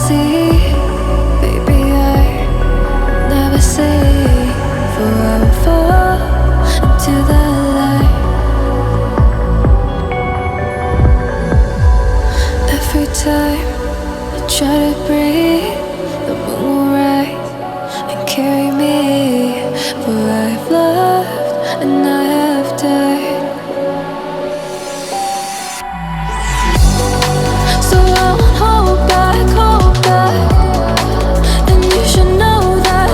see, baby, I never say, for I will fall into the light. Every time I try to breathe, the moon will rise and carry me, for I have loved and I have died. So I won't hold back, and you should know that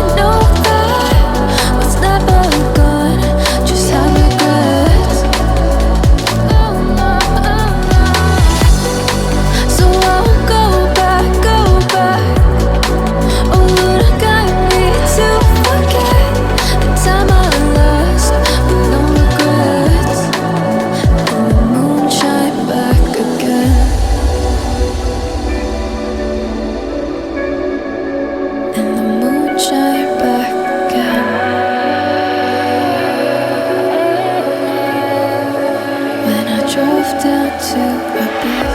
what's never gone just have regrets. So I won't go back. Oh, Lord, guide me to forget the time I lost with no regrets. And the moon shine back again. And the moon shine back again. When I drove down to my beach.